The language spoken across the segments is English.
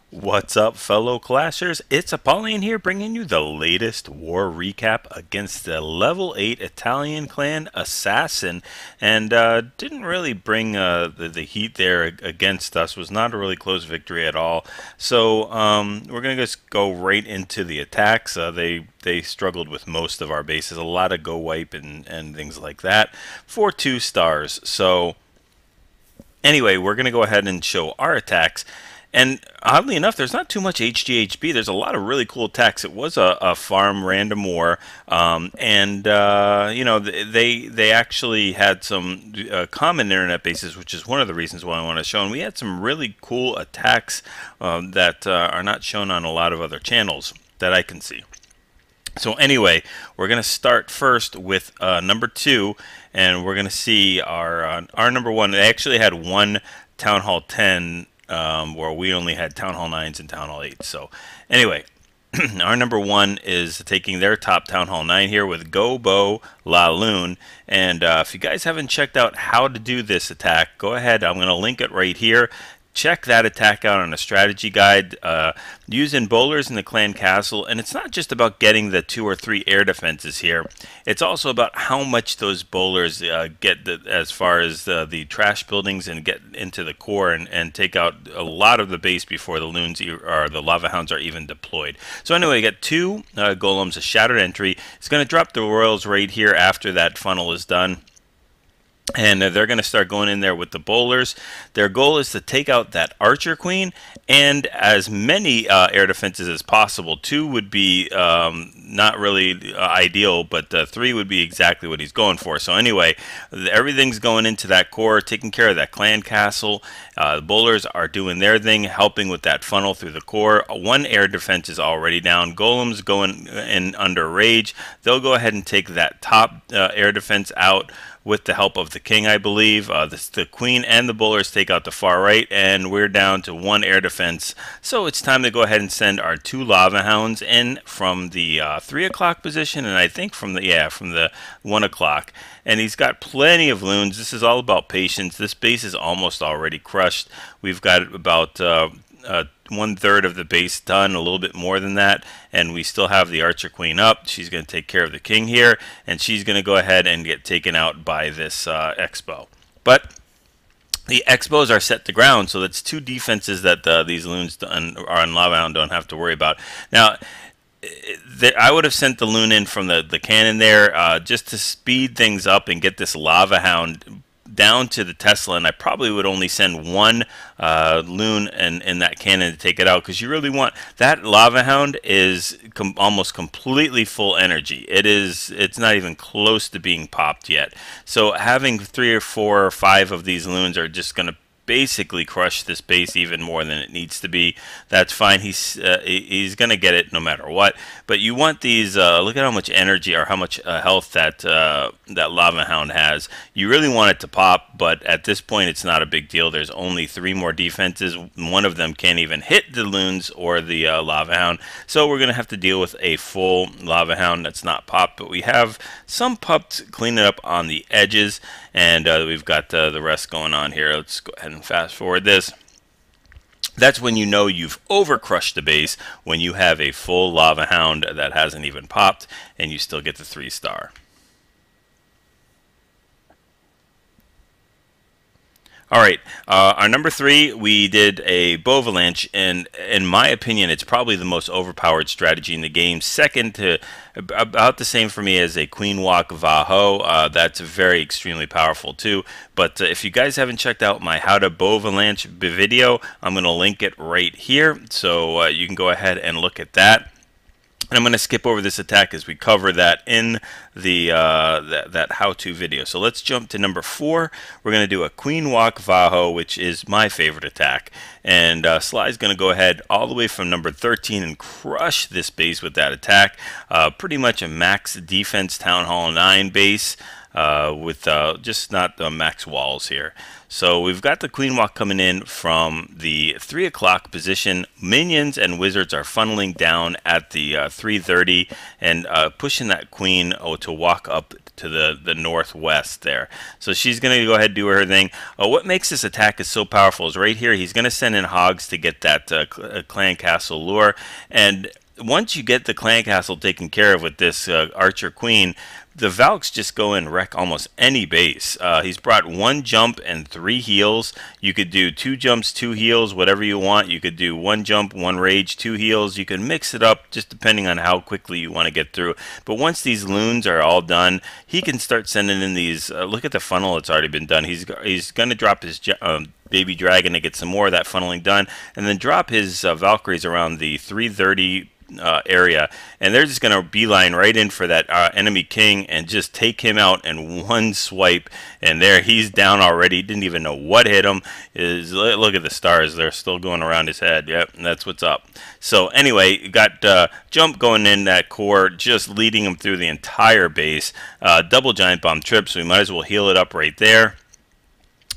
What's up, fellow Clashers? It's Apollyon here bringing you the latest war recap against the level 8 Italian clan Assassin. And didn't really bring the heat there against us. Was not a really close victory at all. So we're going to just go right into the attacks. They struggled with most of our bases. A lot of go wipe and things like that for 2 stars. So anyway, we're going to go ahead and show our attacks. And oddly enough, there's not too much HGHB. There's a lot of really cool attacks. It was a farm random war, and you know they actually had some common internet bases, which is one of the reasons why I want to show. And we had some really cool attacks that are not shown on a lot of other channels that I can see. So anyway, we're going to start first with number 2, and we're going to see our number 1. They actually had one Town Hall 10, where we only had Town Hall 9s and Town Hall 8s. So anyway, our number 1 is taking their top Town Hall 9 here with Go Bo La Lune. And if you guys haven't checked out how to do this attack, go ahead. I'm going to link it right here. Check that attack out on a strategy guide using bowlers in the clan castle. And it's not just about getting the 2 or 3 air defenses here. It's also about how much those bowlers get as far as the trash buildings and get into the core and take out a lot of the base before the loons or the lava hounds are even deployed. So anyway, you get 2 golems, a shattered entry. It's going to drop the royals right here after that funnel is done. And they're going to start going in there with the bowlers. Their goal is to take out that archer queen and as many air defenses as possible. 2 would be not really ideal, but 3 would be exactly what he's going for. So anyway, everything's going into that core, taking care of that clan castle. The bowlers are doing their thing, helping with that funnel through the core. 1 air defense is already down. Golems going in under rage. They'll go ahead and take that top air defense out with the help of the king, I believe. The queen and the bowlers take out the far right, and we're down to 1 air defense. So it's time to go ahead and send our 2 lava hounds in from the 3 o'clock position, and I think from the 1 o'clock. And he's got plenty of loons. This is all about patience. This base is almost already crushed. We've got about 1/3 of the base done, a little bit more than that, and we still have the archer queen up. She's going to take care of the king here, and she's going to go ahead and get taken out by this expo. But the expos are set to ground, so that's 2 defenses that these loons on Lava Hound don't have to worry about. Now, I would have sent the loon in from the cannon there just to speed things up and get this Lava Hound down to the Tesla, and I probably would only send 1 loon in that cannon to take it out, because you really want that lava hound is almost completely full energy. It's not even close to being popped yet. So having 3 or 4 or 5 of these loons are just going to basically crush this base even more than it needs to be. That's fine. He's going to get it no matter what. But you want these. Look at how much energy or how much health that lava hound has. You really want it to pop, but at this point it's not a big deal. There's only 3 more defenses. 1 of them can't even hit the loons or the lava hound. So we're going to have to deal with a full lava hound that's not popped, but we have some popped, cleaning up on the edges, and we've got the rest going on here. Let's go ahead and fast forward this. That's when you know you've overcrushed the base, when you have a full lava hound that hasn't even popped and you still get the 3 star. Alright, our number 3, we did a Bovalanche, and in my opinion, it's probably the most overpowered strategy in the game. Second to, about the same for me as a Queen Walk Vaho. That's very extremely powerful too. But if you guys haven't checked out my How to Bovalanche video, I'm going to link it right here. So you can go ahead and look at that. And I'm going to skip over this attack as we cover that in the that how-to video. So let's jump to number 4. We're going to do a Queen Walk Vaho, which is my favorite attack. And Sly's going to go ahead all the way from number 13 and crush this base with that attack. Pretty much a max defense Town Hall 9 base. With just not the max walls here. So we've got the Queen Walk coming in from the 3 o'clock position. Minions and wizards are funneling down at the 3:30 and pushing that queen to walk up to the northwest there. So she's going to go ahead and do her thing. What makes this attack is so powerful is right here. He's going to send in hogs to get that clan castle lure, and once you get the clan castle taken care of with this archer queen, the Valks just go and wreck almost any base. He's brought 1 jump and 3 heals. You could do 2 jumps, 2 heals, whatever you want. You could do 1 jump, 1 rage, 2 heals. You can mix it up just depending on how quickly you want to get through. But once these loons are all done, he can start sending in these. Look at the funnel that's already been done. He's going to drop his baby dragon to get some more of that funneling done, and then drop his Valkyries around the 330 area, and they're just going to beeline right in for that enemy king and just take him out in 1 swipe, and there he's down already. He didn't even know what hit him. Look at the stars, they're still going around his head. Yep, that's what's up. So anyway, you got jump going in that core, just leading him through the entire base. Double giant bomb trip, so we might as well heal it up right there.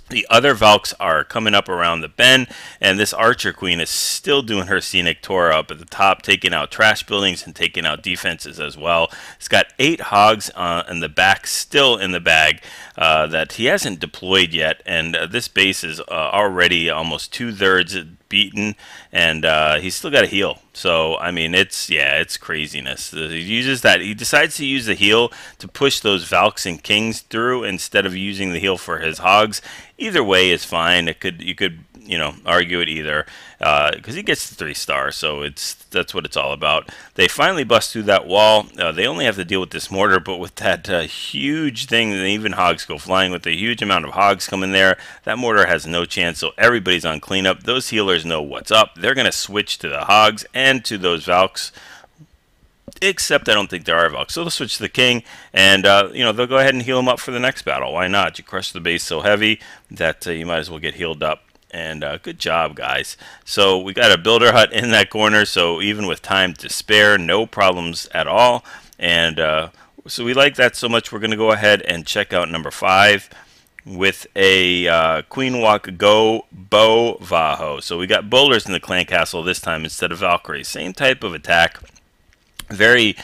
The other Valks are coming up around the bend, and this Archer Queen is still doing her scenic tour up at the top, taking out trash buildings and taking out defenses as well. It's got 8 hogs in the back, still in the bag, that he hasn't deployed yet, and this base is already almost 2/3 beaten, and he's still got a heal. So I mean, it's craziness. He decides to use the heal to push those Valks and Kings through instead of using the heal for his hogs. Either way is fine. You could argue it either, because he gets the 3 stars, so that's what it's all about. They finally bust through that wall. They only have to deal with this mortar, but with that huge thing, and even hogs go flying. With a huge amount of hogs coming there, that mortar has no chance. So everybody's on cleanup. Those healers know what's up. They're going to switch to the hogs and to those Valks. Except I don't think there are Valks. So they'll switch to the king, and they'll go ahead and heal him up for the next battle. Why not? You crush the base so heavy that you might as well get healed up. And good job, guys. So we got a builder hut in that corner, so even with time to spare, no problems at all. And so we like that so much, we're going to go ahead and check out number 5 with a Queen Walk Go Bow Vaho. So we got boulders in the clan castle this time instead of Valkyries. Same type of attack. Very,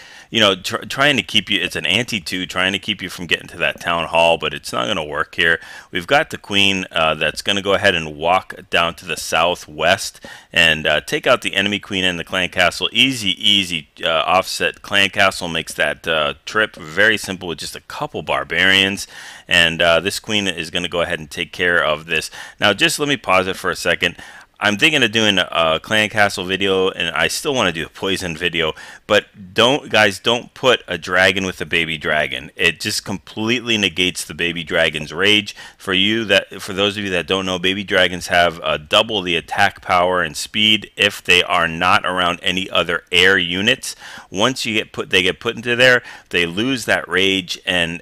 trying to keep you, it's an anti-2, trying to keep you from getting to that town hall, but it's not going to work here. We've got the queen that's going to go ahead and walk down to the southwest and take out the enemy queen in the clan castle. Easy offset clan castle makes that trip very simple with just a couple barbarians, and this queen is going to go ahead and take care of this. Now, just let me pause it for a second. I'm thinking of doing a clan castle video, and I still want to do a poison video, but don't put a dragon with a baby dragon. It just completely negates the baby dragon's rage. For those of you that don't know, baby dragons have double the attack power and speed if they are not around any other air units. Once they get put into there, they lose that rage, and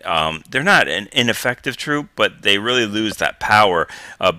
they're not an ineffective troop, but they really lose that power. A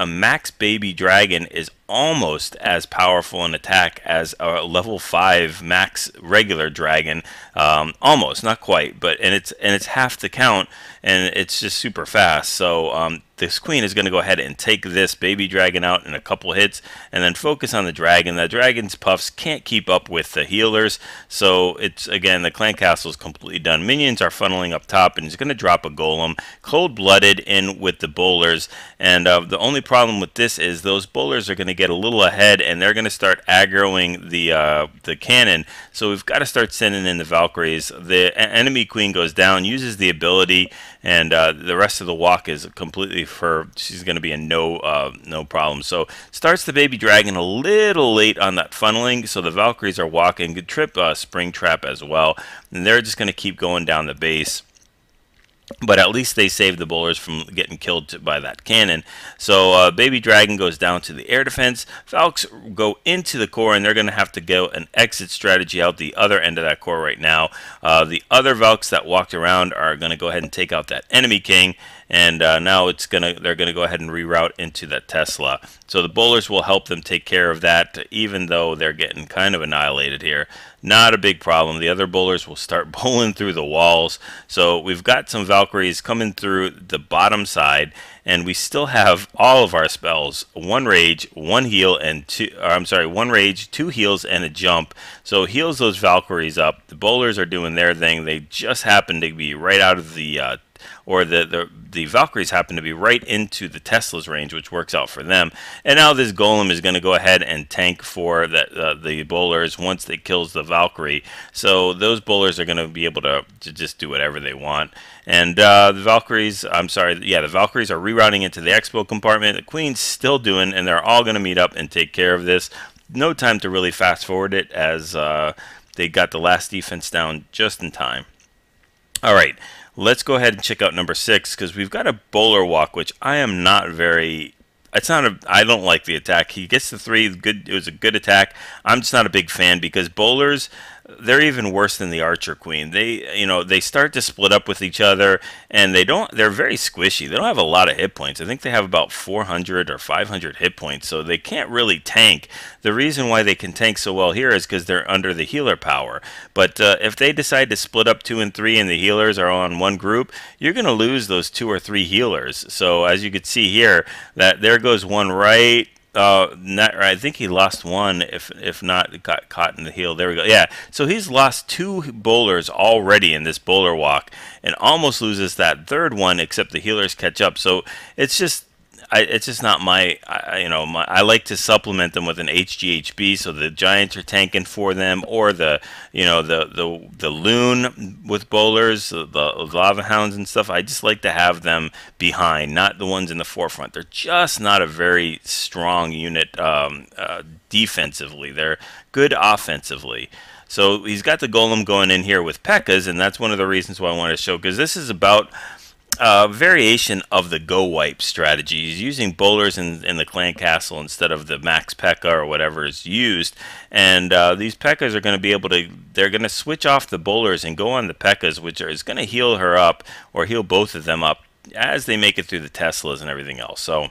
max baby dragon is almost as powerful an attack as a level 5 max regular dragon. Almost, not quite, and it's half the count, and it's just super fast. So this queen is going to go ahead and take this baby dragon out in a couple hits, and then focus on the dragon. The dragon's puffs can't keep up with the healers, so it's, again, the clan castle is completely done. Minions are funneling up top, and he's going to drop a golem, cold-blooded, in with the bowlers. And the only problem with this is those bowlers are going to get a little ahead, and they're going to start aggroing the cannon. So we've got to start sending in the Valkyries. The enemy queen goes down, uses the ability, and the rest of the walk is completely she's going to be a no problem. So starts the baby dragon a little late on that funneling, so the Valkyries are walking. Good trip spring trap as well, and they're just going to keep going down the base. But at least they saved the bowlers from getting killed by that cannon. So baby dragon goes down to the air defense. Valks go into the core, and they're going to have to go an exit strategy out the other end of that core right now. The other Valks that walked around are going to go ahead and take out that enemy king. and now they're gonna go ahead and reroute into that Tesla. So the bowlers will help them take care of that, even though they're getting kind of annihilated here. Not a big problem. The other bowlers will start bowling through the walls. So we've got some Valkyries coming through the bottom side, and we still have all of our spells: one rage, one heal, and one rage, two heals, and a jump. So heals those Valkyries up. The bowlers are doing their thing. They just happen to be right out of the Valkyries happen to be right into the Tesla's range, which works out for them. And now this Golem is going to go ahead and tank for the bowlers once it kills the Valkyrie. So those bowlers are going to be able to just do whatever they want. And the Valkyries, the Valkyries are rerouting into the Expo compartment. The Queen's still doing, and they're all going to meet up and take care of this. No time to really fast forward it, as they got the last defense down just in time. All right. Let's go ahead and check out number 6, because we've got a bowler walk, which I am not very... I don't like the attack. He gets the 3. Good. It was a good attack. I'm just not a big fan, because bowlers, they're even worse than the Archer Queen. They start to split up with each other, and they're very squishy. They don't have a lot of hit points. I think they have about 400 or 500 hit points, so they can't really tank. The reason why they can tank so well here is because they're under the healer power. But if they decide to split up 2 and 3 and the healers are on one group, you're going to lose those 2 or 3 healers. So as you can see here, that there goes one right. I think he lost one, if not got caught in the heel. There we go. Yeah, so he's lost 2 bowlers already in this bowler walk, and almost loses that 3rd one, except the healers catch up. So it's just not I like to supplement them with an HGHB, so the Giants are tanking for them, or the Loon with bowlers, the Lava Hounds and stuff. I just like to have them behind, not the ones in the forefront. They're just not a very strong unit defensively. They're good offensively. So he's got the Golem going in here with P.E.K.K.A.s, and that's one of the reasons why I wanted to show, because this is about variation of the go wipe strategy. He's using bowlers in the clan castle instead of the max P.E.K.K.A. or whatever is used, and these P.E.K.K.A.s are going to be able to, they're going to switch off the bowlers and go on the P.E.K.K.A.s, which is going to heal her up, or heal both of them up as they make it through the Teslas and everything else. So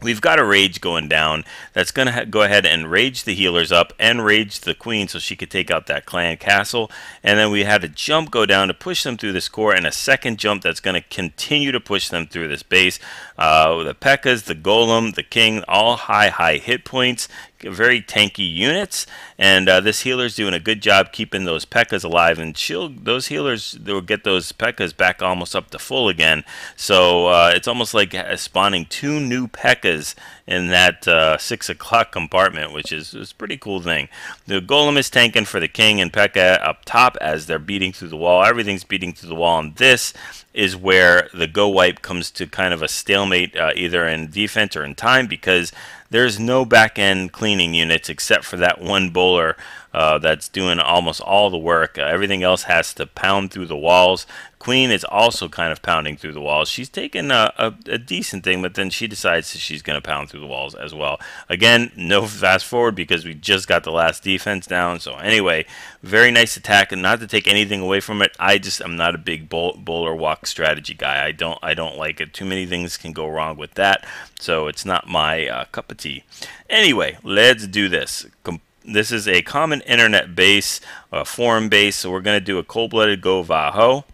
we've got a rage going down that's going to go ahead and rage the healers up and rage the Queen so she could take out that clan castle. And then we had a jump go down to push them through this core, and a second jump that's going to continue to push them through this base. The P.E.K.K.A.s, the Golem, the King, all high hit points, very tanky units, and this healer's doing a good job keeping those P.E.K.K.A.s alive, and those healers, they'll get those P.E.K.K.A.s back almost up to full again. So it's almost like spawning 2 new P.E.K.K.A.s in that 6 o'clock compartment, which is a pretty cool thing. The Golem is tanking for the King and P.E.K.K.A. up top as they're beating through the wall. Everything's beating through the wall, and this is where the go wipe comes to kind of a stalemate, either in defense or in time, because there's no back end cleaning units except for that one bowler that's doing almost all the work. Everything else has to pound through the walls. Queen is also kind of pounding through the walls. She's taking a decent thing, but then she decides that she's going to pound through the walls as well. Again, no fast forward because we just got the last defense down. So anyway, very nice attack, and not to take anything away from it, I'm not a big bowler walk strategy guy. I don't like it. Too many things can go wrong with that, so it's not my cup of tea. Anyway, let's do this. This is a common internet base, a forum base, so we're going to do a cold-blooded go Vaho.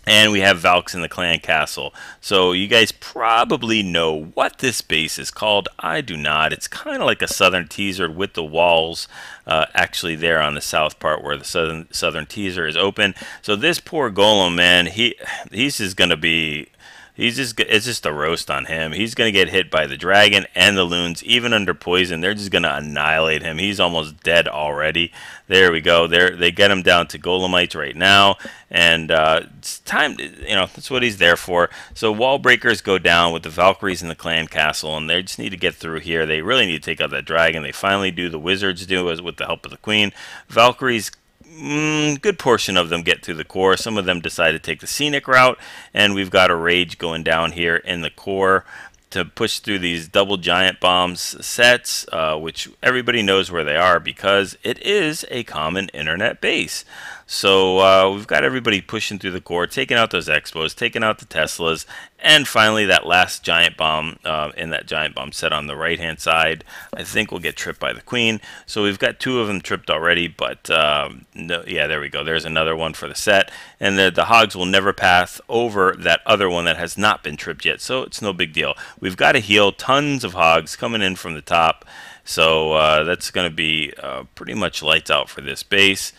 And we have Valks in the clan castle. So you guys probably know what this base is called. I do not. It's kind of like a southern teaser with the walls actually there on the south part where the southern teaser is open. So this poor Golem, man, he's just going to be... it's just a roast on him. He's going to get hit by the dragon and the loons, even under poison. They're just going to annihilate him. He's almost dead already. There we go. They get him down to golemites right now, and it's time. That's what he's there for. So wall breakers go down with the Valkyries in the clan castle, and they just need to get through here. They really need to take out that dragon. They finally do. The wizards do, as with the help of the Queen. Valkyries, good portion of them get through the core. Some of them decide to take the scenic route, and we've got a rage going down here in the core to push through these double giant bombs sets, which everybody knows where they are because it is a common internet base. So we've got everybody pushing through the core, taking out those Expos, taking out the Teslas, and finally that last giant bomb in that giant bomb set on the right hand side, I think will get tripped by the queen. So we've got 2 of them tripped already, but no, yeah, there we go. There's another one for the set, and the hogs will never pass over that other one that has not been tripped yet, so it's no big deal. We've got to heal tons of hogs coming in from the top, so that's going to be pretty much lights out for this base.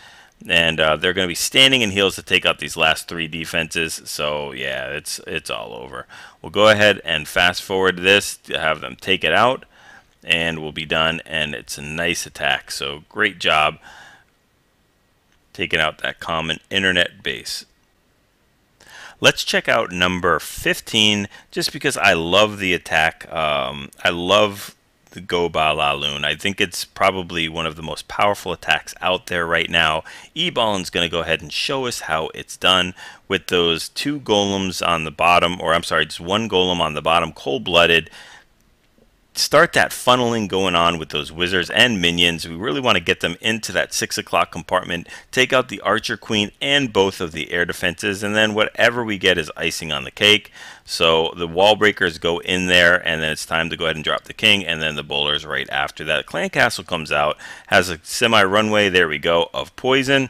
And they're going to be standing in heals to take out these last 3 defenses. So yeah, it's all over. We'll go ahead and fast forward this to have them take it out, and we'll be done. And it's a nice attack. So great job taking out that common internet base. Let's check out number 15, just because I love the attack. I love the Go Ba La Loon. I think it's probably one of the most powerful attacks out there right now. eBallin's going to go ahead and show us how it's done with those 2 golems on the bottom, or I'm sorry, just 1 golem on the bottom, cold-blooded. Start that funneling going on with those wizards and minions. We really want to get them into that 6 o'clock compartment, take out the archer queen and both of the air defenses, and then whatever we get is icing on the cake. So the wall breakers go in there, and then it's time to go ahead and drop the king, and then the bowlers right after that. Clan Castle comes out, has a semi-runway, there we go, of poison,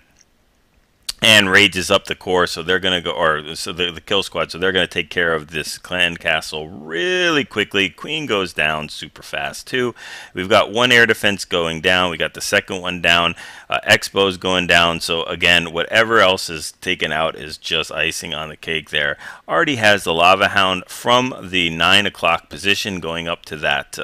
and rages up the core, so they're going to go, or so the kill squad, so they're going to take care of this Clan Castle really quickly. Queen goes down super fast too. We've got 1 air defense going down. We got the second one down. Expos going down. So again, whatever else is taken out is just icing on the cake there. Already has the Lava Hound from the 9 o'clock position going up to that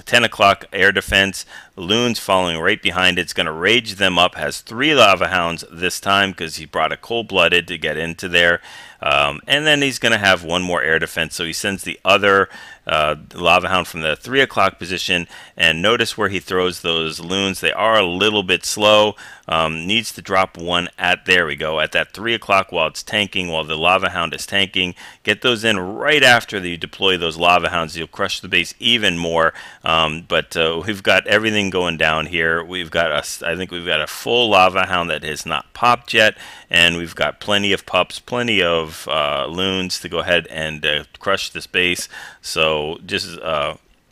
10 o'clock air defense. Loon's following right behind it. It's going to rage them up. Has 3 Lava Hounds this time because he brought a cold-blooded to get into there. And then he's going to have 1 more air defense. So he sends the other Lava Hound from the 3 o'clock position. And notice where he throws those loons. They are a little bit slow. Needs to drop 1 at, there we go, at that 3 o'clock while it's tanking, while the Lava Hound is tanking. Get those in right after you deploy those Lava Hounds. You'll crush the base even more. But we've got everything going down here. We've got I think we've got a full Lava Hound that has not popped yet, and we've got plenty of pups, plenty of loons to go ahead and crush this base. So just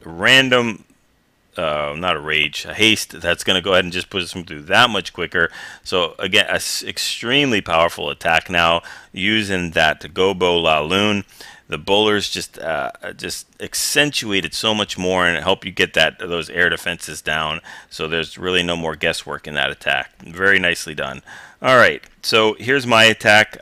random, not a rage, a haste that's going to go ahead and just push them through that much quicker. So again, an extremely powerful attack now using that Go Ba La Loon. The bowlers just accentuate it so much more and help you get those air defenses down. So there's really no more guesswork in that attack. Very nicely done. All right, so here's my attack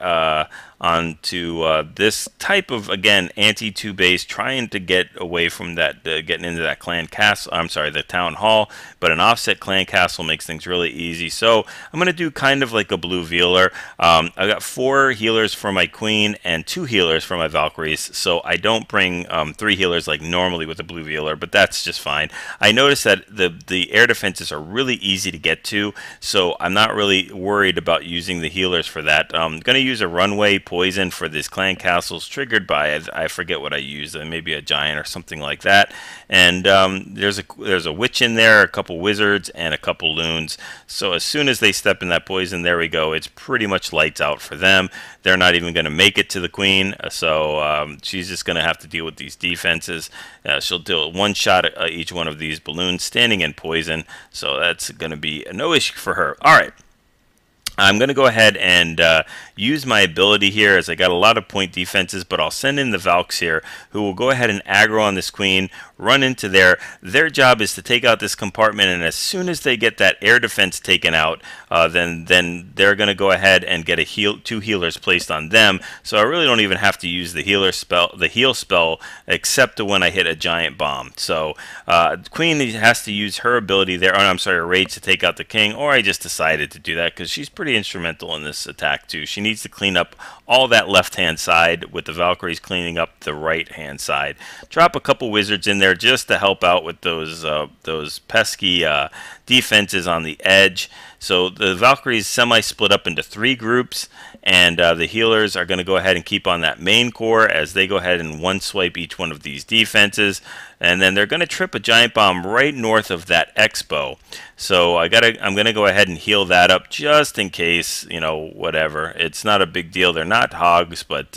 onto this type of, again, anti-2 base, trying to get away from that, getting into that clan castle. I'm sorry, the town hall. But an offset clan castle makes things really easy. So I'm going to do kind of like a blue Veeler. I got 4 healers for my queen and 2 healers for my Valkyries. So I don't bring 3 healers like normally with a blue Veeler, but that's just fine. I noticed that the air defenses are really easy to get to, so I'm not really worried about using the healers for that. I'm going to use a runway poison for these clan castles triggered by, I forget what I used, maybe a giant or something like that. And there's a witch in there, a couple wizards, and a couple loons. So as soon as they step in that poison, there we go. It's pretty much lights out for them. They're not even going to make it to the queen, so she's just going to have to deal with these defenses. She'll deal 1 shot at each one of these balloons standing in poison, so that's going to be no issue for her. All right. I'm going to go ahead and use my ability here, as I got a lot of point defenses, but I'll send in the Valks here, who will go ahead and aggro on this queen, run into there. Their job is to take out this compartment, and as soon as they get that air defense taken out, then they're going to go ahead and get 2 healers placed on them. So I really don't even have to use the heal spell, except when I hit a giant bomb. So Queen has to use her ability there, I'm sorry, her rage to take out the king, or I just decided to do that because she's pretty instrumental in this attack too. She needs to clean up all that left-hand side, with the Valkyries cleaning up the right-hand side. Drop a couple wizards in there just to help out with those pesky defenses on the edge. So the Valkyries semi-split up into 3 groups, and the healers are going to go ahead and keep on that main core as they go ahead and one-swipe each one of these defenses. and then they're going to trip a giant bomb right north of that Expo. So I'm gonna go ahead and heal that up just in case, whatever. It's not a big deal. They're not hogs, but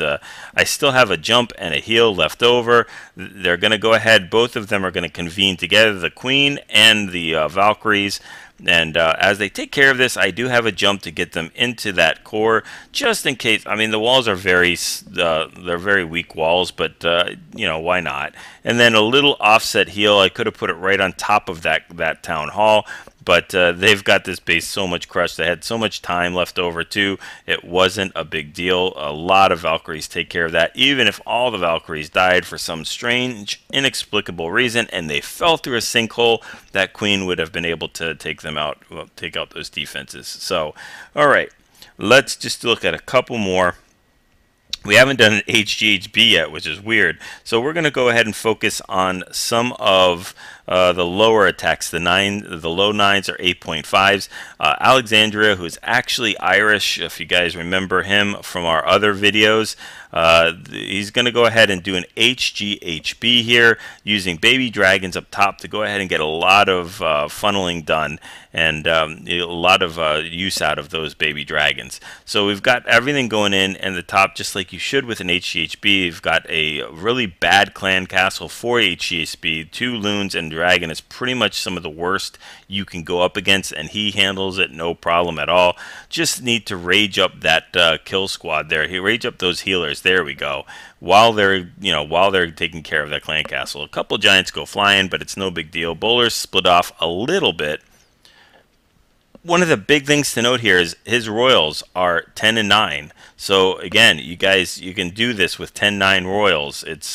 I still have a jump and a heal left over. They're gonna go ahead. Both of them are gonna convene together, the Queen and the Valkyries. And as they take care of this, I do have a jump to get them into that core, just in case. I mean, the walls are they're very weak walls, but why not? And then a little offset heal. I could have put it right on top of that town hall, but they've got this base so much crushed. They had so much time left over too. It wasn't a big deal. A lot of Valkyries take care of that. Even if all the Valkyries died for some strange, inexplicable reason, and they fell through a sinkhole, that Queen would have been able to take them out, take out those defenses. So, all right, let's just look at a couple more. We haven't done an HGHB yet, which is weird. So we're going to go ahead and focus on some of the lower attacks. The low 9s are 8.5s. Alexandria, who is actually Irish, if you guys remember him from our other videos, he's going to go ahead and do an HGHB here, using baby dragons up top to go ahead and get a lot of funneling done, and a lot of use out of those baby dragons. So we've got everything going in and the top, just like you should with an HGHB. You've got a really bad clan castle for HGHB. 2 loons and dragon is pretty much some of the worst you can go up against, and he handles it no problem at all. Just need to rage up that kill squad there. Rage up those healers. There we go. While they're taking care of that clan castle, a couple giants go flying, but it's no big deal. Bowlers split off a little bit. One of the big things to note here is his royals are 10 and 9. So again, you can do this with 10-9 royals. It's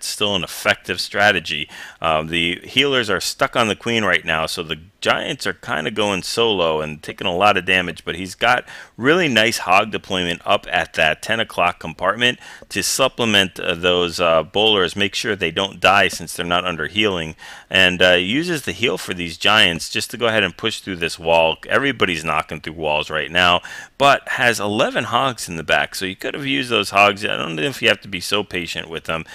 still an effective strategy. The healers are stuck on the Queen right now, so the giants are kind of going solo and taking a lot of damage, but he's got really nice hog deployment up at that 10 o'clock compartment to supplement those bowlers, make sure they don't die since they're not under healing, and uses the heal for these giants just to go ahead and push through this wall. Everybody's knocking through walls right now, but has 11 hogs in the back, so you could have used those hogs. I don't know if you have to be so patient with them.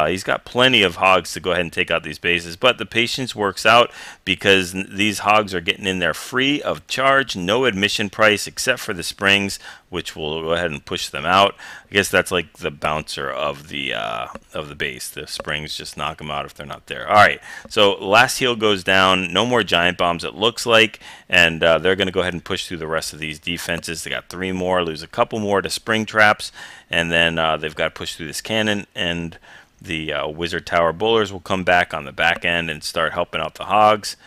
He's got plenty of hogs to go ahead and take out these bases, but the patience works out because these hogs are getting in there free of charge, no admission price except for the springs, which will go ahead and push them out. I guess that's like the bouncer of the base. The springs just knock them out if they're not there. All right, so last heal goes down. No more giant bombs, it looks like, and they're going to go ahead and push through the rest of these defenses. They got 3 more, lose a couple more to spring traps, and then they've got to push through this cannon, and the wizard tower bowlers will come back on the back end and start helping out the hogs.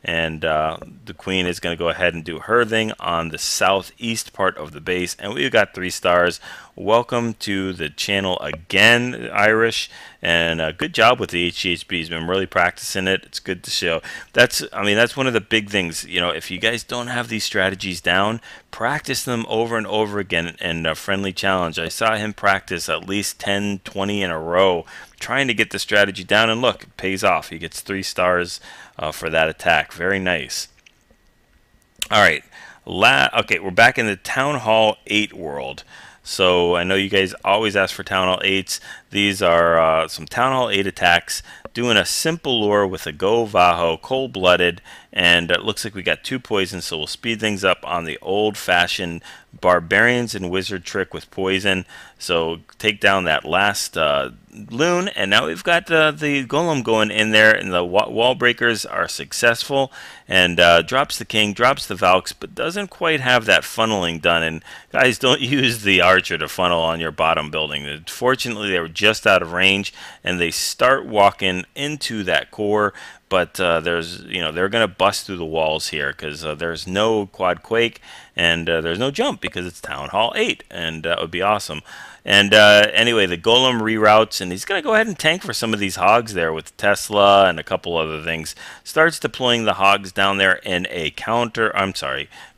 And the Queen is going to go ahead and do her thing on the southeast part of the base, and we've got 3 stars. Welcome to the channel again, Irish, and good job with the HGHB. He's been really practicing it. It's good to show. That's one of the big things. If you guys don't have these strategies down, practice them over and over again in a friendly challenge. I saw him practice at least 10, 20 in a row, trying to get the strategy down, and look, it pays off. He gets 3 stars for that attack. Very nice. All right, okay, we're back in the Town Hall 8 world. So I know you guys always ask for Town Hall 8s. These are some Town Hall 8 attacks, doing a simple lure with a Go Vaho, cold-blooded, and it looks like we got 2 poisons, so we'll speed things up on the old-fashioned Barbarians and Wizard trick with poison. So take down that last loon, and now we've got the golem going in there, and the wall breakers are successful, and drops the king, drops the Valks, but doesn't quite have that funneling done. And guys, don't use the archer to funnel on your bottom building. Fortunately, they were just out of range, and they start walking into that core. But they're going to bust through the walls here because there's no quad quake, and there's no jump because it's Town Hall 8, and that would be awesome. And anyway, the golem reroutes, and he's going to go ahead and tank for some of these hogs there with Tesla and a couple other things. Starts deploying the hogs down there in a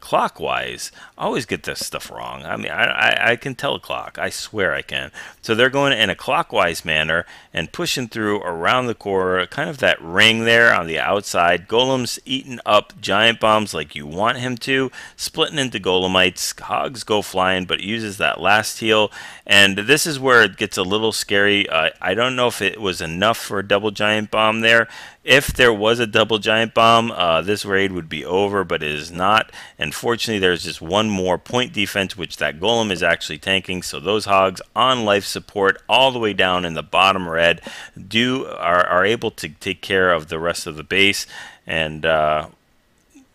clockwise. I always get this stuff wrong. I mean, I can tell a clock. I swear I can. So they're going in a clockwise manner and pushing through around the core, kind of that ring there on the outside. Golem's eating up giant bombs like you want him to, splitting into Golemites. Hogs go flying, but uses that last heal. And this is where it gets a little scary. I don't know if it was enough for a double giant bomb there. If there was a double giant bomb, this raid would be over, but it is not. And fortunately, there's just one more point defense, which that golem is actually tanking. So those hogs on life support all the way down in the bottom red are able to take care of the rest of the base. And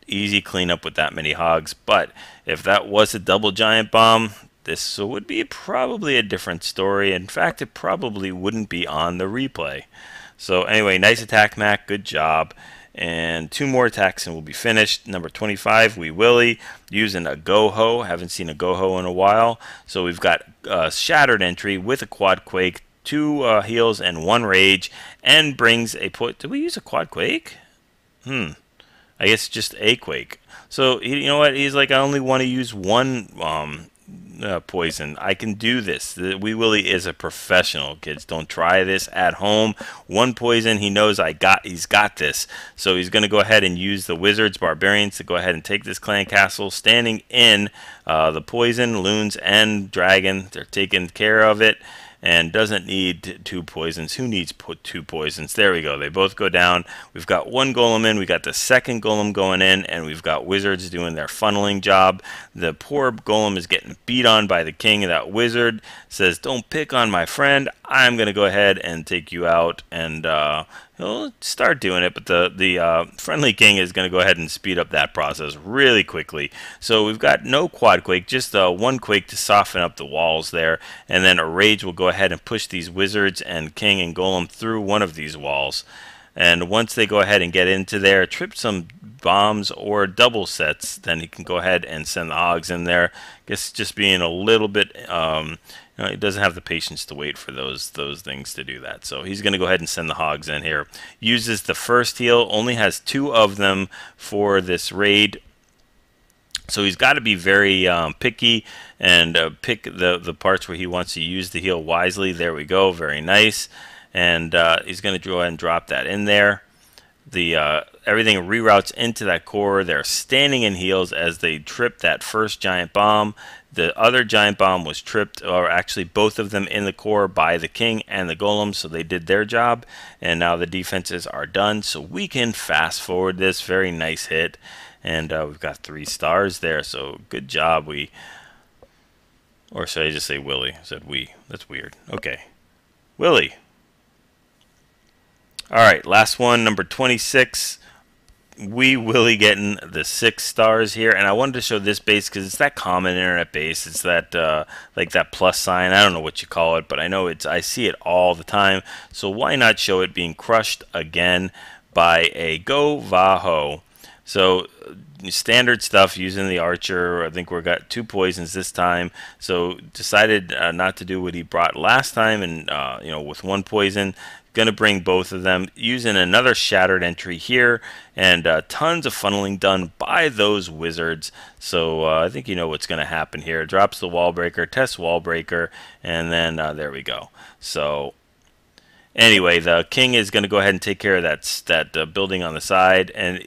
easy cleanup with that many hogs. But if that was a double giant bomb, this would be probably a different story. In fact, it probably wouldn't be on the replay. So anyway, nice attack, Mac. Good job. And 2 more attacks and we'll be finished. Number 25, Wee Willie, using a Go-Ho. Haven't seen a Go-Ho in a while. So we've got a Shattered Entry with a Quad Quake, 2 heals, and 1 rage. And brings a... Did we use a Quad Quake? I guess just a Quake. So, you know what? He's like, I only want to use 1 poison. I can do this. Wee Willie is a professional, kids. Don't try this at home. 1 poison, he knows he's got this. So he's going to go ahead and use the Wizards, Barbarians to go ahead and take this clan castle, standing in the poison, loons, and dragon. They're taking care of it. And doesn't need 2 poisons. Who needs 2 poisons? There we go. They both go down. We've got 1 golem in. We got the second golem going in, and we've got wizards doing their funneling job. The poor golem is getting beat on by the king. That wizard says, "Don't pick on my friend. I'm going to go ahead and take you out." And he'll start doing it, but the friendly king is going to go ahead and speed up that process really quickly. So we've got no quad quake, just 1 quake to soften up the walls there, and then a rage will go ahead and push these wizards and king and golem through one of these walls. And once they go ahead and get into there, trip some bombs or double sets, then he can go ahead and send the hogs in there. Guess just being a little bit he doesn't have the patience to wait for those things to do that. So he's going to go ahead and send the hogs in here. Uses the first heal, only has 2 of them for this raid. So he's got to be very picky and pick the parts where he wants to use the heal wisely. There we go, very nice. And he's going to go ahead and drop that in there. Everything reroutes into that core. They're standing in heals as they trip that first giant bomb. The other giant bomb was tripped, or actually both of them in the core, by the king and the golem, so they did their job. And now the defenses are done, so we can fast forward this. Very nice hit. And we've got 3 stars there, so good job. Or should I just say Willie? I said we. That's weird. Okay. Willie. Alright, last one, number 26. Wee Willie getting the 6 stars here, and I wanted to show this base because it's that common internet base. It's that like that plus sign. I don't know what you call it, but I know I see it all the time. So why not show it being crushed again by a Go-Va-Ho? So standard stuff using the archer. I think we got 2 poisons this time. So decided not to do what he brought last time, and with 1 poison. Going to bring both of them, using another Shattered Entry here, and tons of funneling done by those wizards. So I think you know what's going to happen here. Drops the wall breaker, tests wall breaker, and then there we go. So anyway, the king is going to go ahead and take care of that building on the side, and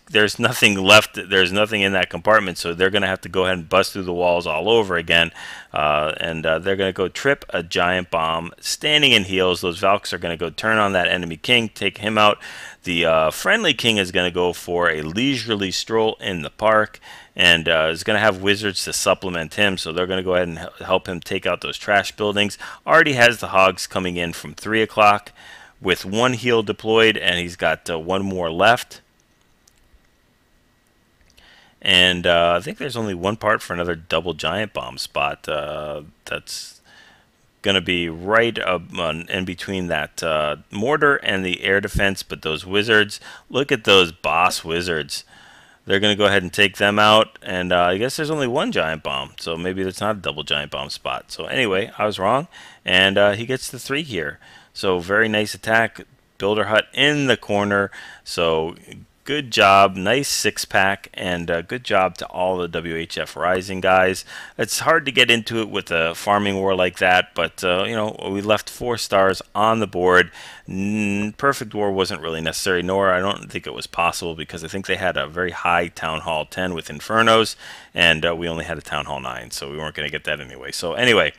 there's nothing left. There's nothing in that compartment, so they're going to have to go ahead and bust through the walls all over again. And they're going to go trip a giant bomb, standing in heals. Those Valks are going to go turn on that enemy king, take him out. The friendly king is going to go for a leisurely stroll in the park, and is going to have wizards to supplement him, so they're going to go ahead and help him take out those trash buildings. Already has the hogs coming in from 3 o'clock with 1 heal deployed, and he's got 1 more left. And I think there's only 1 part for another double giant bomb spot. That's going to be right in between that mortar and the air defense. But those wizards, look at those boss wizards. They're going to go ahead and take them out. And I guess there's only 1 giant bomb, so maybe that's not a double giant bomb spot. So anyway, I was wrong. And he gets the 3 here. So very nice attack. Builder hut in the corner. So good job, nice six-pack, and good job to all the WHF Rising guys. It's hard to get into it with a farming war like that, but you know, we left 4 stars on the board. Perfect war wasn't really necessary, nor I don't think it was possible, because I think they had a very high Town Hall 10 with Infernos, and we only had a Town Hall 9, so we weren't going to get that anyway. So anyway,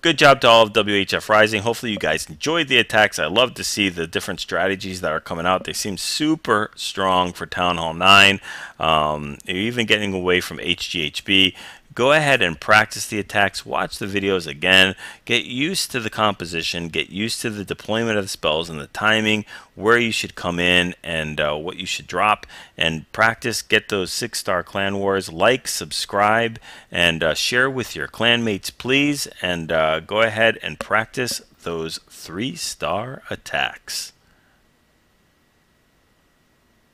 good job to all of WHF Rising. Hopefully you guys enjoyed the attacks. I love to see the different strategies that are coming out. They seem super strong for Town Hall 9. Even getting away from HGHB. Go ahead and practice the attacks. Watch the videos again. Get used to the composition. Get used to the deployment of the spells and the timing, where you should come in and what you should drop. And practice. Get those 6-star clan wars. Like, subscribe, and share with your clanmates, please. And go ahead and practice those 3-star attacks.